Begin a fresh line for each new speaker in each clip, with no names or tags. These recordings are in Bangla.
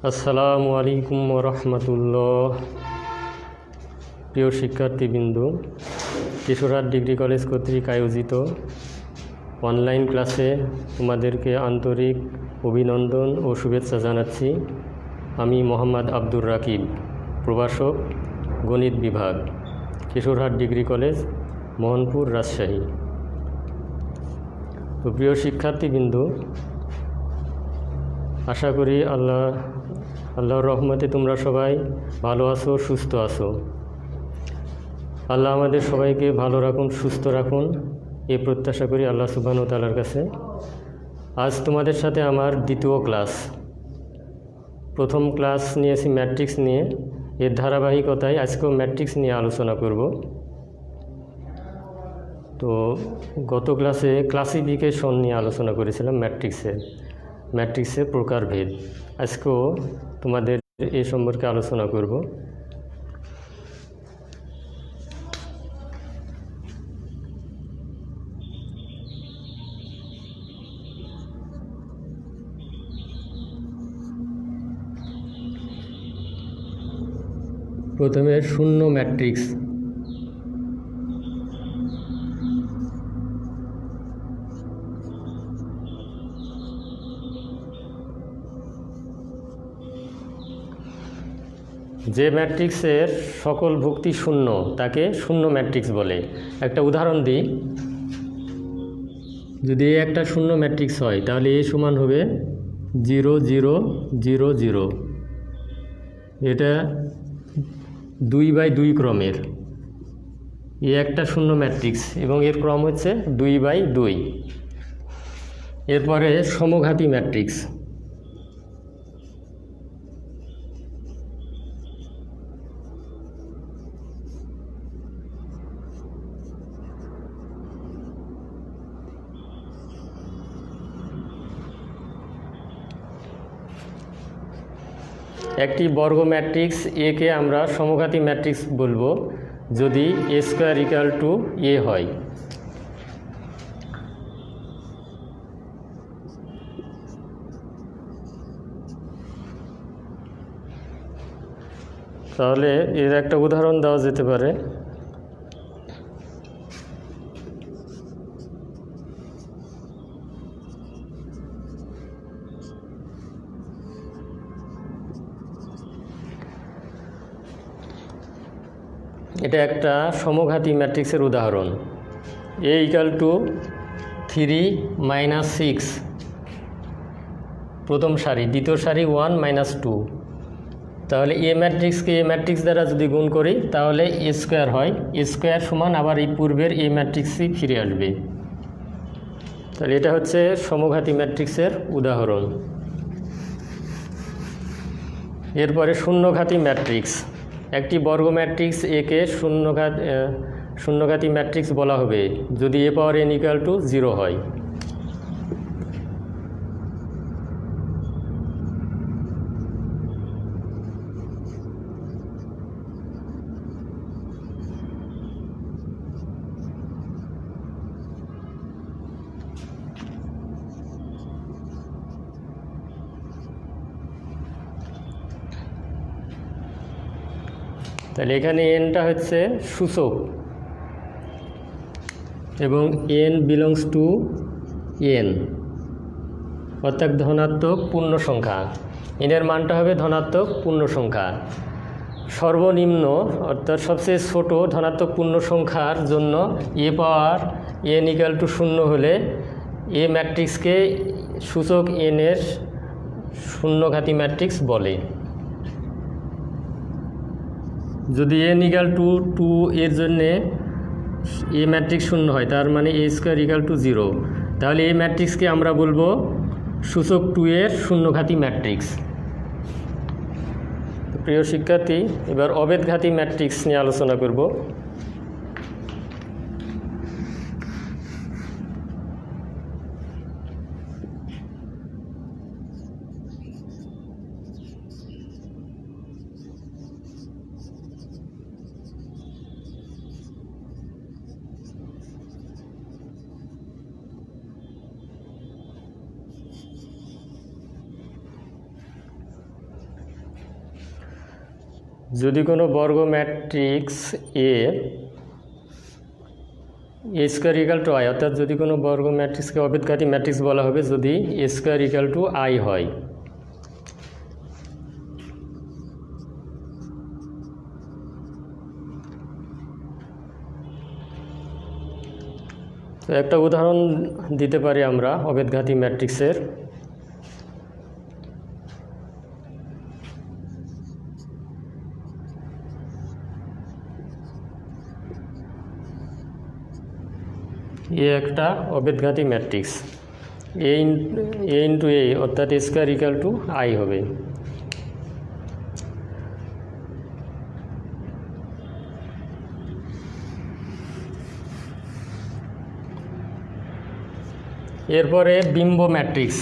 আসসালামু আলাইকুম রহমতুল্লাহ। প্রিয় শিক্ষার্থীবৃন্দ, কিশোরহাট ডিগ্রি কলেজ কর্তৃক আয়োজিত অনলাইন ক্লাসে তোমাদেরকে আন্তরিক অভিনন্দন ও শুভেচ্ছা জানাচ্ছি। আমি মোহাম্মদ আব্দুর রাকিব, প্রভাষক, গণিত বিভাগ, কিশোরহাট ডিগ্রি কলেজ, মোহনপুর, রাজশাহী। তো প্রিয় শিক্ষার্থীবৃন্দ, আশা করি আল্লাহর রহমতে তোমরা সবাই ভালো আছো, সুস্থ আছো। আল্লাহ আমাদের সবাইকে ভালো রাখুন, সুস্থ রাখুন, এই প্রত্যাশা করি আল্লাহ সুবহানাহু ওয়া তাআলার কাছে। আজ তোমাদের সাথে আমার দ্বিতীয় ক্লাস। প্রথম ক্লাস নিয়েছি ম্যাট্রিক্স নিয়ে, এর ধারাবাহিকতায় আজকেও ম্যাট্রিক্স নিয়ে আলোচনা করব। তো গত ক্লাসে ক্লাসিফিকেশন নিয়ে আলোচনা করেছিলাম ম্যাট্রিক্সের প্রকারভেদ। আজকেও তোমাদের এই সম্পর্কে আলোচনা করব। প্রথমে শূন্য ম্যাট্রিক্স। যে ম্যাট্রিক্সের সকল ভুক্তি শূন্য তাকে শূন্য ম্যাট্রিক্স বলে। একটা উদাহরণ দিই, যদি একটা শূন্য ম্যাট্রিক্স হয় তাহলে এ সমান হবে 0 0 0 0। এটা 2/2 ক্রমের। এ একটা শূন্য ম্যাট্রিক্স এবং এর ক্রম হচ্ছে 2/2। এরপরে সমঘাতী ম্যাট্রিক্স। একটি বর্গ ম্যাট্রিক্স এ কে আমরা সমঘাতী ম্যাট্রিক্স বলবো যদি a² = a হয়। তাহলে এর একটা উদাহরণ দেওয়া যেতে পারে। এটা একটা সমঘাতী ম্যাট্রিক্সের উদাহরণ। a = 3 - 6 প্রথম সারি, দ্বিতীয় সারি 1 - 2। তাহলে এ ম্যাট্রিক্সকে এ ম্যাট্রিক্স দ্বারা যদি গুণ করি তাহলে a² হয়। a² সমান আবার এই পূর্বের এ ম্যাট্রিক্সই ফিরে আসবে। তাহলে এটা হচ্ছে সমঘাতী ম্যাট্রিক্সের উদাহরণ। এরপরে শূন্যঘাতী ম্যাট্রিক্স। একটি বর্গ ম্যাট্রিক্স এ কে শূন্যঘাতী ম্যাট্রিক্স বলা হবে যদি a⁴n = 0 হয়। তাহলে এখানে এনটা হচ্ছে সূচক এবং n বিলংস টু n, অর্থাৎ ধনাত্মক পূর্ণ সংখ্যা। এনের মানটা হবে ধনাত্মক পূর্ণ সংখ্যা। সর্বনিম্ন অর্থাৎ সবচেয়ে ছোট ধনাত্মক পূর্ণ সংখ্যার জন্য a⁴n = 0 হলে এ ম্যাট্রিক্সকে সূচক n এর শূন্যঘাতী ম্যাট্রিক্স বলে। যদি n = 2 এর জন্যে এ ম্যাট্রিক্স 0 হয়, তার মানে a² = 0, তাহলে এই ম্যাট্রিক্সকে আমরা বলবো সূচক 2 এর শূন্যঘাতী ম্যাট্রিক্স। প্রিয় শিক্ষার্থী, এবার অবেদঘাতী ম্যাট্রিক্স নিয়ে আলোচনা করব। যদি কোনো বর্গ matrix A square equal to I, অর্থাৎ যদি কোনো বর্গ ম্যাট্রিক্সকে অবেদঘাতী ম্যাট্রিক্স বলা হবে যদি স্কোয়ার ইকাল টু আই হয়। তো একটা উদাহরণ দিতে পারি আমরা অবেদঘাতী ম্যাট্রিক্সের। এ একটা অবেদঘাতী ম্যাট্রিক্স, এ ইন্টু এ অর্থাৎ স্কোয়ার ইকাল টু আই হবে। এরপরে বিম্ব ম্যাট্রিক্স।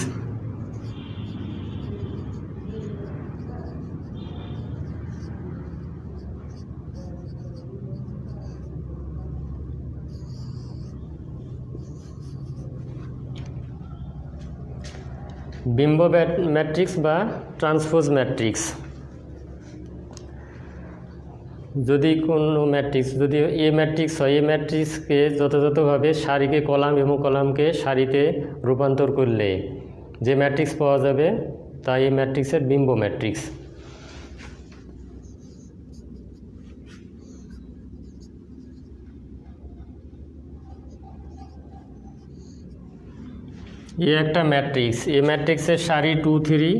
বিম্ব ম্যাট্রিক্স বা ট্রান্সপোজ ম্যাট্রিক্স। যদি কোনো ম্যাট্রিক্স যদি এ ম্যাট্রিক্স হয়, এ ম্যাট্রিক্সকে যথাযথভাবে সারিকে কলাম এবং কলামকে সারিতে রূপান্তর করলে যে ম্যাট্রিক্স পাওয়া যাবে তা এই ম্যাট্রিক্সের বিম্ব ম্যাট্রিক্স। এ একটা ম্যাট্রিক্স, এ ম্যাট্রিক্সের সারি 2 3,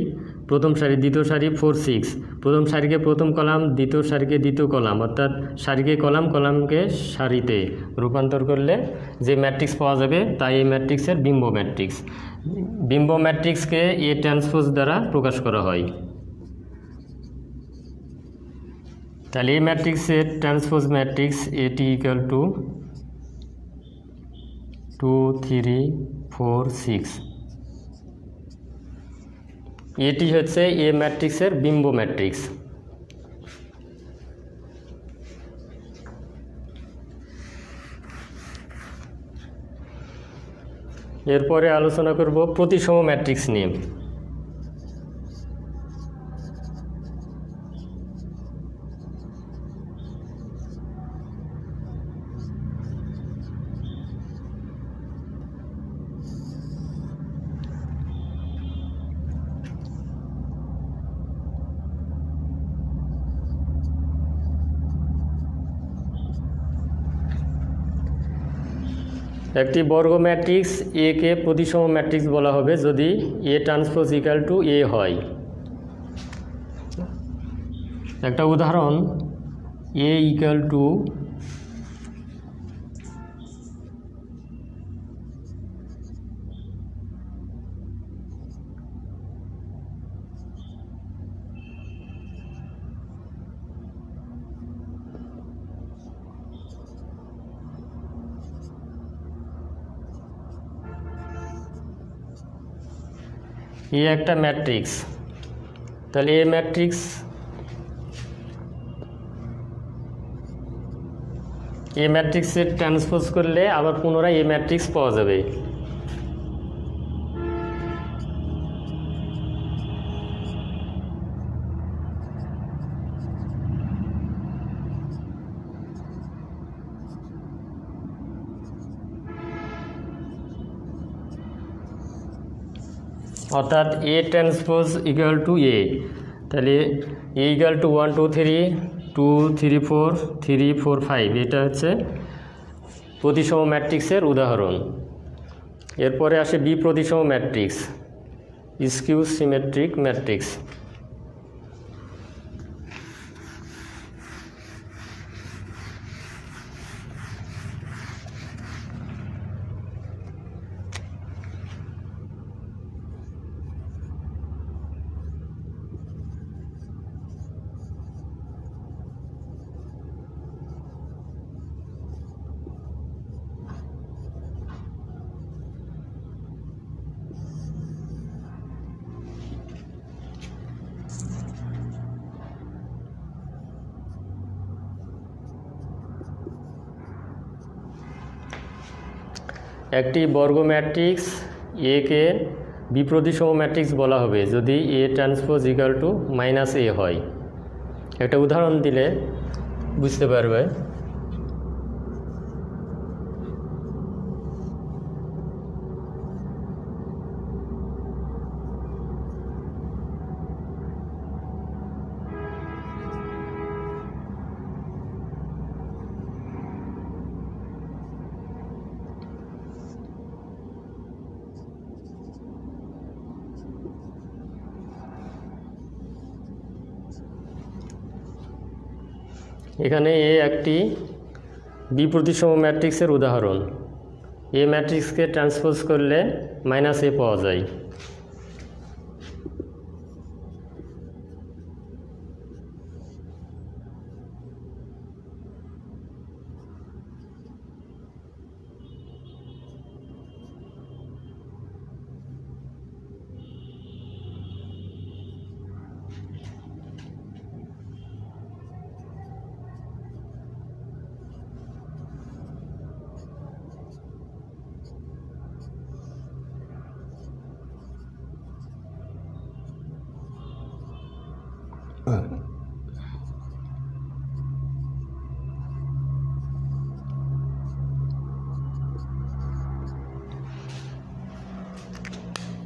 প্রথম সারি দ্বিতীয় সারি 4 6, প্রথম সারিকে প্রথম কলাম দ্বিতীয় সারিকে দ্বিতীয় কলাম অর্থাৎ সারিকে কলাম কলামকে সারিতে রূপান্তর করলে যে ম্যাট্রিক্স পাওয়া যাবে তাই এই ম্যাট্রিক্সের বিম্ব ম্যাট্রিক্স। বিম্ব ম্যাট্রিক্সকে এ ট্রান্সপোজ দ্বারা প্রকাশ করা হয়। তাহলে এই ম্যাট্রিক্সের ট্রান্সপোজ ম্যাট্রিক্স এটি ইকুয়াল টু 2 3 4 6। এটি হচ্ছে এ ম্যাট্রিক্সের বিম্ব ম্যাট্রিক্স। এরপরে আলোচনা করব প্রতিসম ম্যাট্রিক্স নিয়ে। একটি বর্গ ম্যাট্রিক্স এ কে প্রতিসম ম্যাট্রিক্স বলা হবে যদি এ ট্রান্সপোজ ইকাল টু এ হয়। একটা উদাহরণ, এ ইকাল টু এ একটা ম্যাট্রিক্স। তাহলে এ ম্যাট্রিক্স এ ম্যাট্রিক্সের ট্রান্সপোজ করলে আবার পুনরায় এ ম্যাট্রিক্স পাওয়া যাবে। অর্থাৎ এ ট্রান্সপোজ ইকুয়াল টু এ। তাহলে এ ইকুয়াল টু 1 2 3 2 3 4 3 4 5, এটা হচ্ছে প্রতিসম ম্যাট্রিক্সের উদাহরণ। এরপরে আসে বি প্রতিসম ম্যাট্রিক্স, স্কিউ সিমেট্রিক ম্যাট্রিক্স। একটি বর্গ ম্যাট্রিক্স এ কে বিপ্রতিসম ম্যাট্রিক্স বলা হবে যদি A transpose equal to minus A হয়। একটা উদাহরণ দিলে বুঝতে পারবে। এখানে এ একটি বি প্রতিসম ম্যাট্রিক্সের উদাহরণ। এ ম্যাট্রিক্সকে ট্রান্সপোজ করলে -a পাওয়া যায়।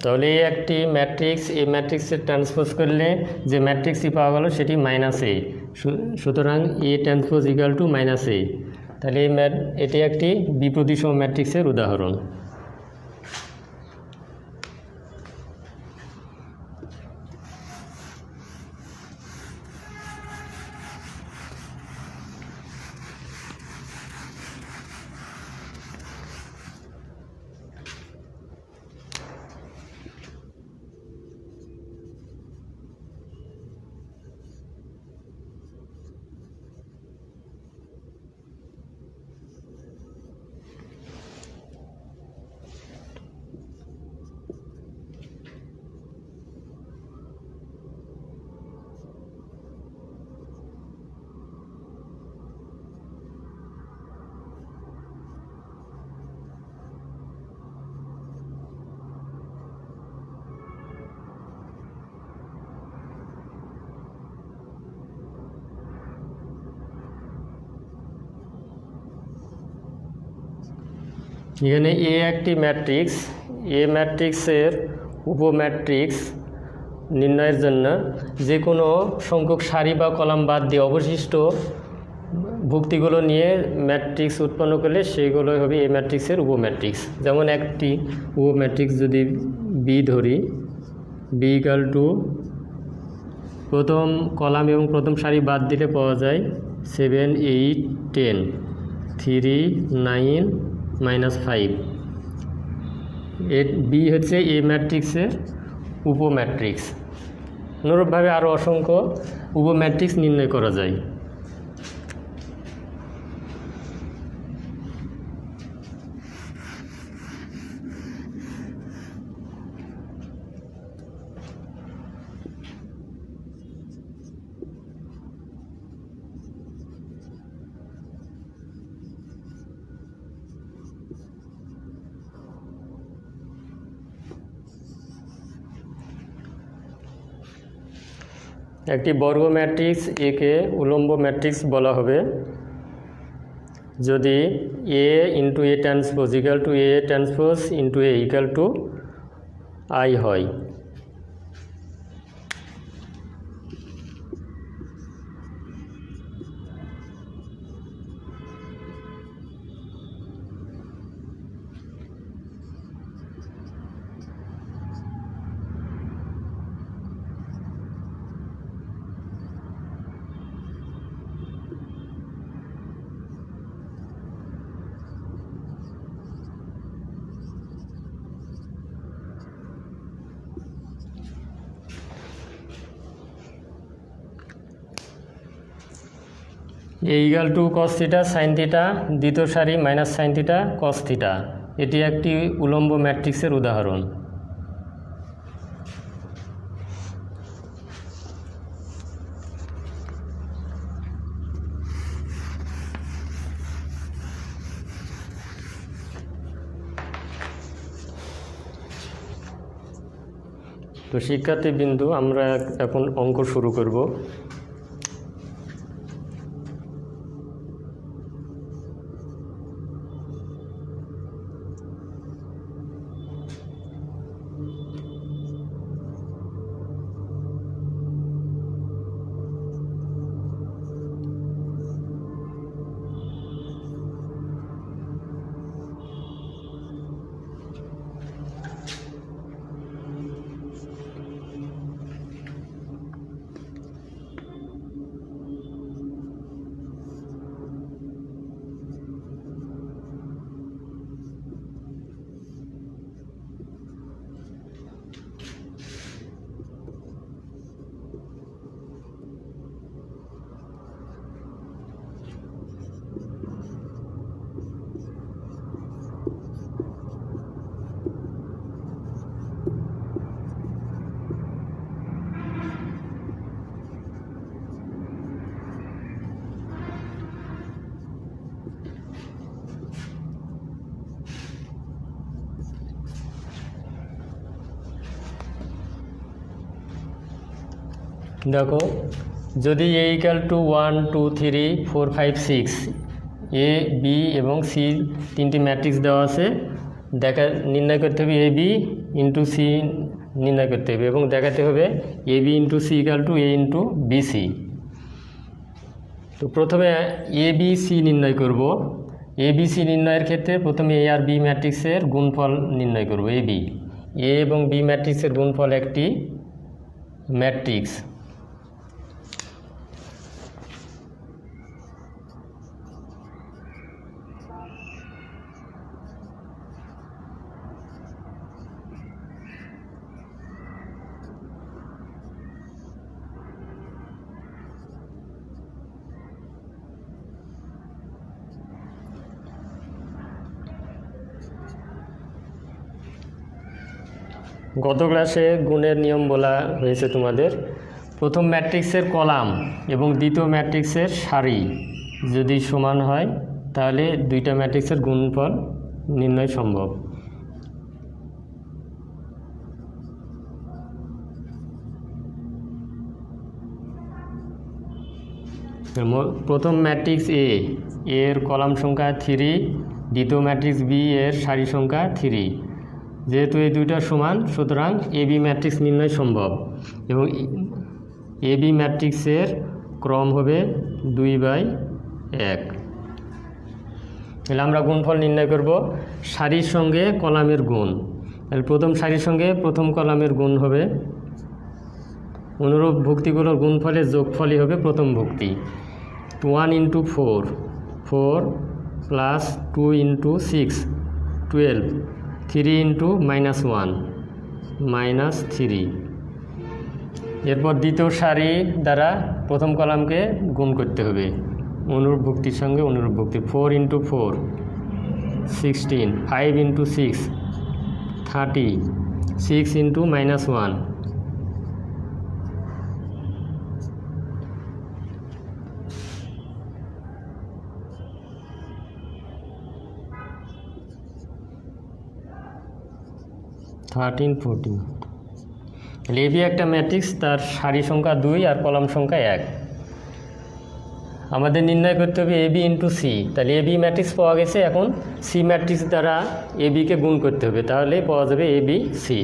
তাহলে এই একটি ম্যাট্রিক্স, এই ম্যাট্রিক্সের ট্রান্সপোজ করলে যে ম্যাট্রিক্সই পাওয়া গেল সেটি -a, সুতরাং এ ট্রান্সপোজ ইকুয়াল টু -a। তাহলে এটি একটি বি প্রতিসম ম্যাট্রিক্সের উদাহরণ। এখানে এ একটি ম্যাট্রিক্স, এ ম্যাট্রিক্সের উপম্যাট্রিক্স নির্ণয়ের জন্য যে কোনো সংখ্যক সারি বা কলাম বাদ দিয়ে অবশিষ্ট ভুক্তিগুলো নিয়ে ম্যাট্রিক্স উৎপন্ন করলে সেগুলো হবে এ ম্যাট্রিক্সের উপম্যাট্রিক্স। যেমন একটি উপম্যাট্রিক্স যদি বি ধরি, বি ইকুয়াল টু প্রথম কলাম এবং প্রথম সারি বাদ দিলে পাওয়া যায় 7, 8, 10, 3, 9, -5। বি হচ্ছে এ ম্যাট্রিক্সের উপম্যাট্রিক্স। অনুরূপভাবে আরও অসংখ্য উপম্যাট্রিক্স নির্ণয় করা যায়। একটি বর্গ ম্যাট্রিক্স একে উলম্ব ম্যাট্রিক্স বলা হবে যদি A into A transpose equal to A transpose into A equal to I হয়। A equal to cos theta sine theta, দ্বিতীয় সারি minus sine theta cos theta, এটি একটি উলম্ব ম্যাট্রিক্সের উদাহরণ। তো শিক্ষার্থীবৃন্দ, আমরা এখন অঙ্ক শুরু করব। দেখো যদি A equal to 1 2 3 4 5 6 A B এবং সি তিনটি ম্যাট্রিক্স দেওয়া আছে, নির্ণয় করতে হবে এ বি ইন্টু সি নির্ণয় করতে হবে এবং দেখাতে হবে A B into C equal to A into B C. তো প্রথমে এ বি সি নির্ণয় করব। এ বি সি নির্ণয়ের ক্ষেত্রে প্রথমে এ আর বি ম্যাট্রিক্সের গুণফল নির্ণয় করব। এ বি, এ এবং বি ম্যাট্রিক্সের গুণফল একটি ম্যাট্রিক্স। গত ক্লাসে গুণের নিয়ম বলা হয়েছে তোমাদের। প্রথম ম্যাট্রিক্সের কলাম এবং দ্বিতীয় ম্যাট্রিক্সের সারি যদি সমান হয় তাহলে দুইটা ম্যাট্রিক্সের গুণফল নির্ণয় সম্ভব। প্রথম ম্যাট্রিক্স এ এর কলাম সংখ্যা 3, দ্বিতীয় ম্যাট্রিক্স বি এর সারি সংখ্যা 3। যেহেতু এই দুইটা সমান সুতরাং এ বি ম্যাট্রিক্স নির্ণয় সম্ভব এবং এ বি ম্যাট্রিক্সের ক্রম হবে 2/1। তাহলে আমরা গুণফল নির্ণয় করব সারির সঙ্গে কলামের গুণ। তাহলে প্রথম সারির সঙ্গে প্রথম কলামের গুণ হবে, অনুরূপ ভুক্তিগুলোর গুণফলের যোগফলই হবে প্রথম ভুক্তি। 1 ইন্টু 4 4 প্লাস 2 ইন্টু 6 12, 3 ইন্টু -1 -3। এরপর দ্বিতীয় সারি দ্বারা প্রথম কলামকে গুণ করতে হবে অনুরূপ ভুক্তির সঙ্গে অনুরূপ ভুক্তি। 4 ইন্টু 4 16, 5 ইন্টু 6 30, 6 ইন্টু -1 13 14। তাহলে এ বি একটা ম্যাট্রিক্স, তার সারি সংখ্যা 2 আর কলাম সংখ্যা 1। আমাদের নির্ণয় করতে হবে এ বি ইন্টু সি। তাহলে এ বি ম্যাট্রিক্স পাওয়া গেছে, এখন সি ম্যাট্রিক্স দ্বারা এ বিকে গুণ করতে হবে, তাহলেই পাওয়া যাবে এ বি সি।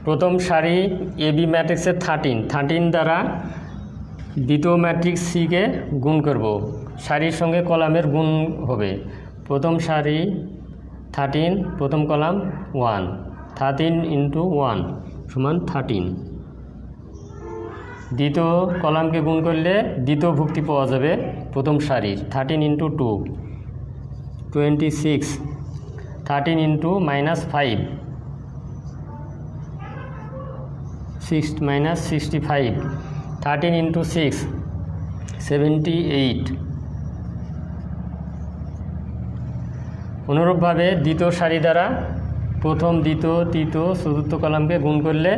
প্রথম সারি এ বি ম্যাট্রিক্সের 13 দ্বারা দ্বিতীয় ম্যাট্রিক্স সিকে গুণ করব। সারির সঙ্গে কলামের গুণ হবে। প্রথম সারি 13, প্রথম কলাম 1, 13 ইন্টু 1 সমান 13। দ্বিতীয় কলামকে গুণ করলে দ্বিতীয় ভুক্তি পাওয়া যাবে প্রথম সারির। 13 ইন্টু 2 26, 13 ইন্টু -5 6 -65, 13 ইন্টু 6 78। অনুরূপভাবে দ্বিতীয় সারি দ্বারা প্রথম দ্বিতীয় তৃতীয় চতুর্থ কলামকে গুণ করলে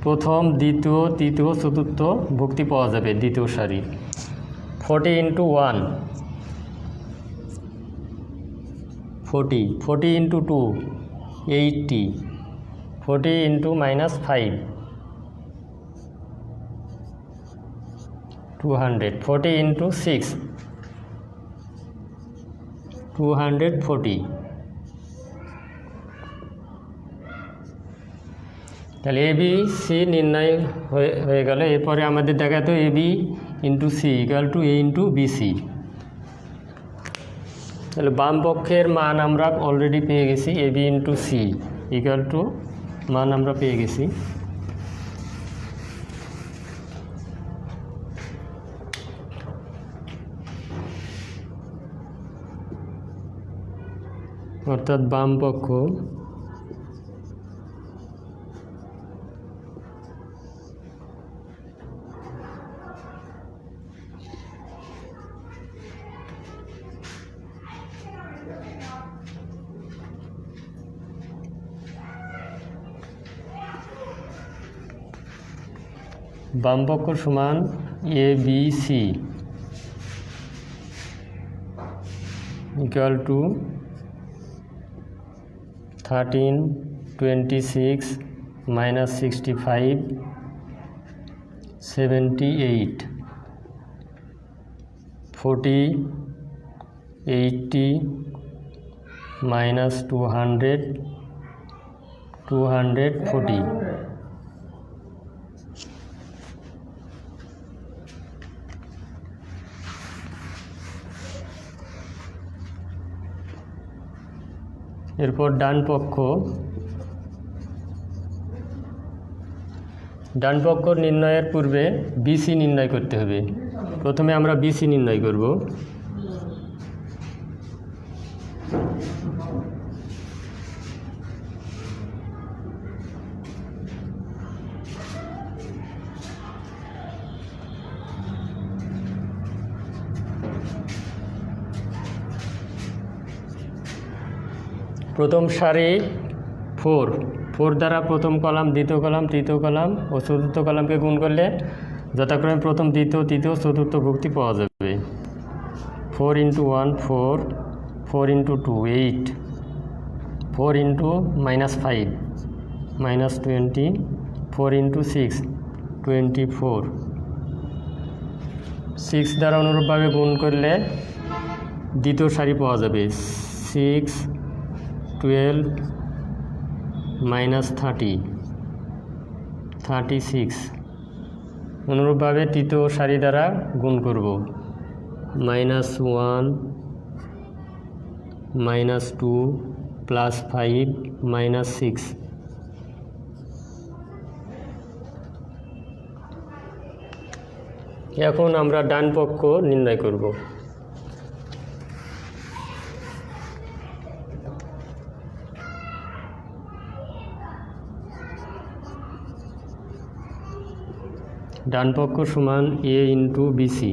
প্রথম দ্বিতীয় তৃতীয় চতুর্থ ভুক্তি পাওয়া যাবে দ্বিতীয় সারি। 40 ইন্টু 1 40, 40 ইন্টু 2 80, 40 ইন্টু -5 200, 40 ইন্টু 6 240। তাহলে এ বি সি নির্ণয় হয়ে গেল। এরপরে আমাদের দেখাতে A B into C equal to A into B C. তাহলে বাম পক্ষের মান আমরা অলরেডি পেয়ে গেছি, A B into C equal to মান আমরা পেয়ে গেছি। অর্থাৎ বাম পক্ষ বামপক্ষ সমান A B C equal to 13 26 minus 65 78 40 80 minus 200 240 এরপর ডান পক্ষ নির্ণয়ের পূর্বে বিসি নির্ণয় করতে হবে। প্রথমে আমরা বিসি নির্ণয় করব। প্রথম সারি 4 দ্বারা প্রথম কলাম, দ্বিতীয় কলাম, তৃতীয় কলাম ও চতুর্থ কলামকে গুণ করলে যথাক্রমে প্রথম, দ্বিতীয়, তৃতীয়, চতুর্থ ভুক্তি পাওয়া যাবে। 4 × 1 4, 4 × 2 8, 4 × -5 -20, 4 × 6 24। 6 দ্বারা অনুরূপভাবে গুণ করলে দ্বিতীয় সারি পাওয়া যাবে। 6 12 -30 36। অনুরূপভাবে তৃতীয় সারি দ্বারা গুণ করব। -1 -2 +5 -6। এখন আমরা ডান পক্ষ নির্ণয় করব। ডান পক্ষ সমান এ ইন্টু বিসি।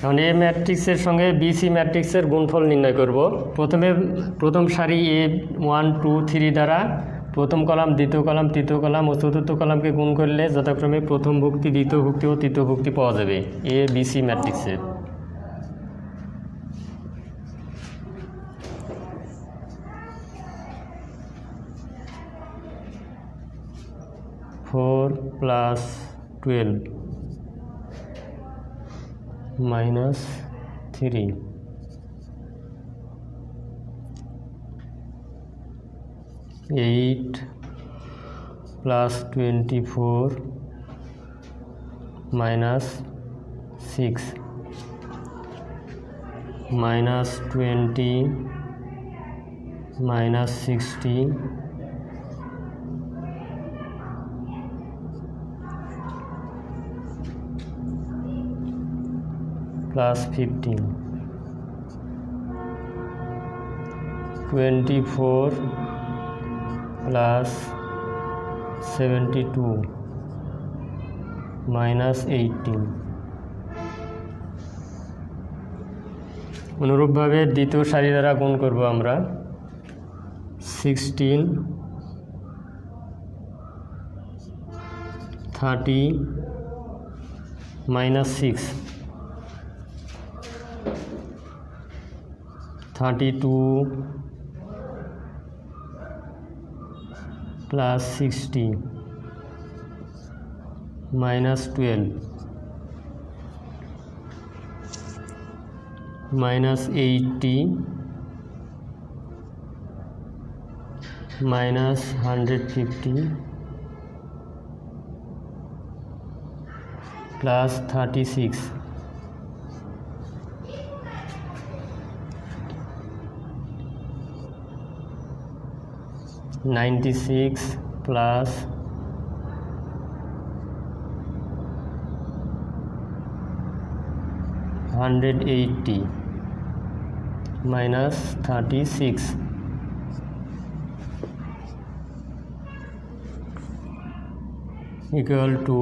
এখন এ ম্যাট্রিক্সের সঙ্গে বিসি ম্যাট্রিক্সের গুণফল নির্ণয় করব। প্রথম সারি এ 1 2 3 দ্বারা প্রথম কলাম, দ্বিতীয় কলাম, তৃতীয় কলাম ও চতুর্থ কলামকে গুণ করলে যথাক্রমে প্রথম ভুক্তি, দ্বিতীয় ভুক্তি ও তৃতীয় ভুক্তি পাওয়া যাবে এ বিসি ম্যাট্রিক্সের। 4 + 12 -3 8 + 24 -6 -20 -60 +15 24 + 72 -18। অনুরূপভাবে দ্বিতীয় সারি দ্বারা গুণ করব আমরা। 16 30 -6 32 + 60 -12 -80 -150 +36 96 plus 180 minus 36 equal to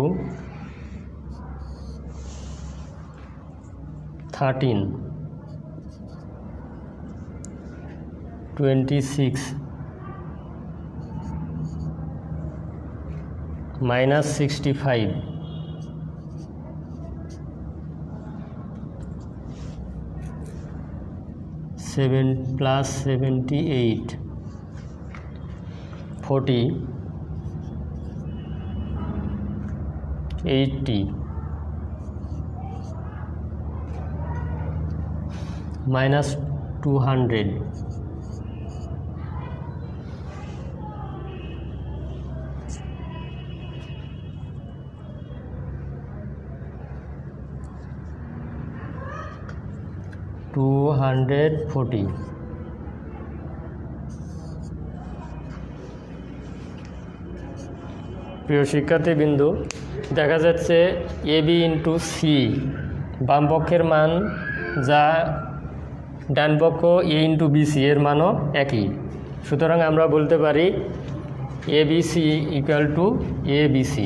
13. 26 minus 65 7 plus 78 40 80 minus 200 240 প্রিয় শিক্ষার্থীবৃন্দ, দেখা যাচ্ছে AB ইন্টু সি বাম পক্ষের মান যা ডান পক্ষ A ইন্টু BC এর মানও একই। সুতরাং আমরা বলতে পারি ABC ইকুয়াল টু ABC।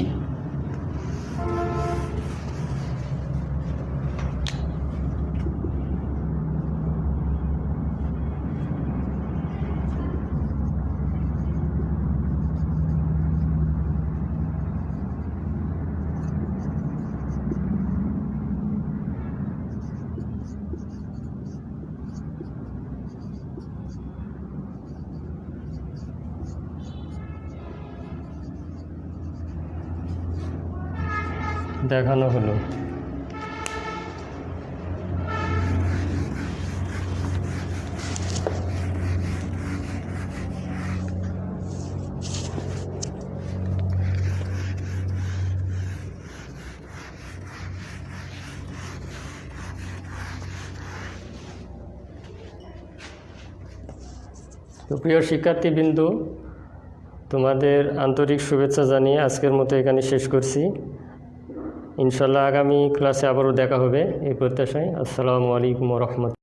দেখানো হলো। তো প্রিয় শিক্ষার্থীবৃন্দ, তোমাদের আন্তরিক শুভেচ্ছা জানিয়ে আজকের মতো এখানে শেষ করছি। ইনশাল্লাহ আগামী ক্লাসে আবারও দেখা হবে এই প্রত্যাশায়। আসসালামু আলাইকুম ওয়া রাহমাতুল্লাহ।